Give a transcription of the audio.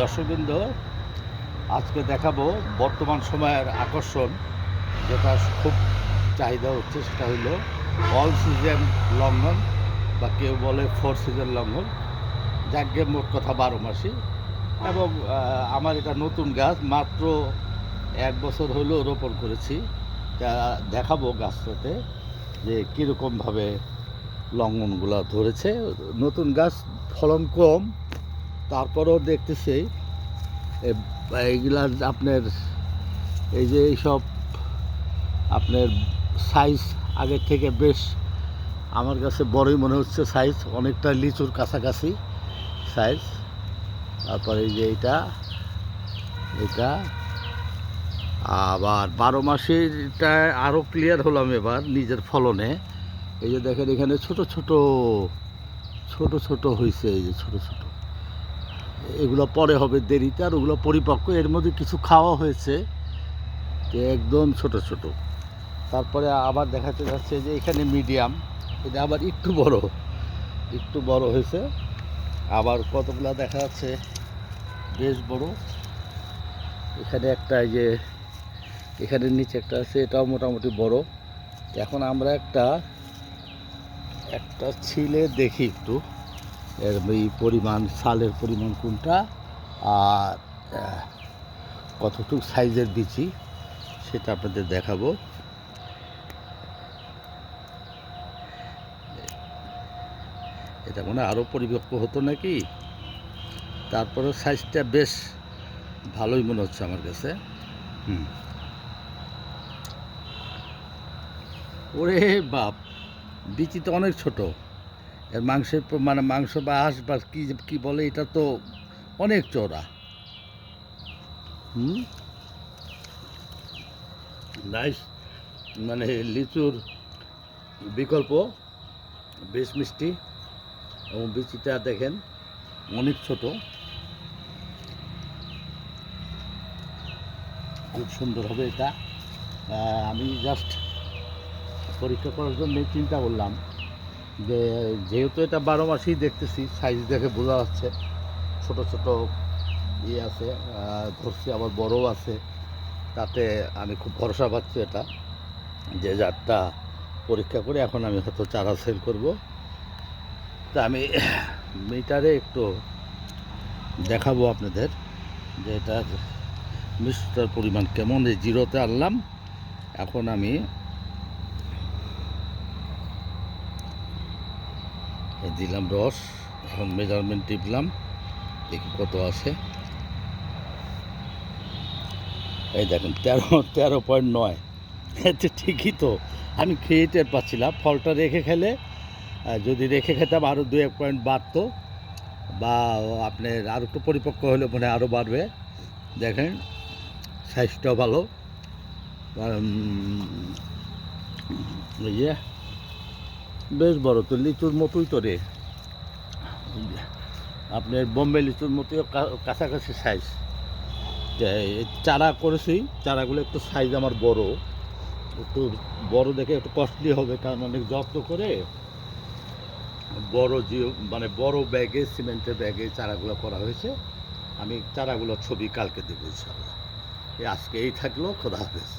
দর্শকবৃন্দ, আজকে দেখাবো বর্তমান সময়ের আকর্ষণ, যেটা খুব চাহিদা হচ্ছে, সেটা হলো অল সিজন লঙ্ঘন, বা কেউ বলে 4 সিজন লঙ্ঘন, যাকে মোট কথা 12 মাসি। এবং আমার এটা নতুন গাছ, মাত্র 1 বছর হলো রোপণ করেছি। তা দেখাবো গাছটাতে যে কীরকমভাবে লঙ্ঘনগুলো ধরেছে। নতুন গাছ, ফলন কম, তারপরেও দেখতেছি এইগুলা আপনার এই যে এইসব আপনার সাইজ আগের থেকে বেশ আমার কাছে বড়ই মনে হচ্ছে। সাইজ অনেকটা লিচুর কাছাকাছি সাইজ। তারপরে এই যে এটা আবার 12 মাসিটা আরও ক্লিয়ার হলাম এবার নিজের ফলনে। এই যে দেখেন এখানে ছোট ছোট হয়েছে, এই যে ছোট এগুলো পরে হবে দেরিতে, আর ওগুলো পরিপক্ক। এর মধ্যে কিছু খাওয়া হয়েছে, যে একদম ছোট। তারপরে আবার দেখাতে যাচ্ছে যে এখানে মিডিয়াম, এটা আবার একটু বড় হয়েছে। আবার কতগুলো দেখা যাচ্ছে বেশ বড়। এখানে একটা, এই যে এখানের নিচে একটা আছে, এটাও মোটামুটি বড়। এখন আমরা একটা ছিলে দেখি একটু এর এই পরিমাণ, সালের পরিমাণ কোনটা আর কতটুকু সাইজের বিচি, সেটা আপনাদের দেখাবো। এটা মনে হয় আরও পরিপক্ক হতো নাকি। তারপরে সাইজটা বেশ ভালোই মনে হচ্ছে আমার কাছে। ওরে বাপ, বিচি তো অনেক ছোট। এর মাংসের মাংস বা আঁশ বা কী বলে, এটা তো অনেক চওড়া। নাইস, লিচুর বিকল্প, বেশ মিষ্টি। এবং বিচিটা দেখেন অনেক ছোট, খুব সুন্দর হবে এটা। আমি জাস্ট পরীক্ষা করার জন্য চিন্তা করলাম যে যেহেতু এটা 12 মাসই দেখতেছি, সাইজ দেখে বোঝা যাচ্ছে ছোট ইয়ে আছে, ধরছি, আবার বড়ও আছে। তাতে আমি খুব ভরসা পাচ্ছি এটা, যে জাতটা পরীক্ষা করে এখন আমি হয়তো চারা সেল করব। তা আমি মিটারে একটু দেখাবো আপনাদের যে এটার মিষ্টতার পরিমাণ কেমন। এই 0-তে আনলাম, এখন আমি দিলাম রস, এখন মেজারমেন্ট টিপলাম, দেখি কত আছে। এই দেখেন 13.9। এতে ঠিকই তো, আমি খেয়ে টের পাচ্ছিলাম। ফলটা রেখে খেলে, যদি রেখে খেতাম আরও 2-1 পয়েন্ট বাড়তো, বা আপনার আরও একটু পরিপক্ক হলে মনে আরও বাড়বে। দেখেন সাইজটাও ভালো, ইয়ে বেশ বড় তো, লিচুর মতোই তো রে, আপনার বোম্বে লিচুর মতোই কাছাকাছি সাইজ। চারা করেছি, চারাগুলো একটু সাইজ আমার বড়, একটু বড় দেখে একটু কস্টলি হবে, কারণ অনেক যত্ন করে বড় বড় ব্যাগে, সিমেন্টের ব্যাগে চারাগুলো করা হয়েছে। আমি চারাগুলোর ছবি কালকে দেবো ইনশাআল্লাহ। আজকে এই থাকলো, খোদা হাফেজ।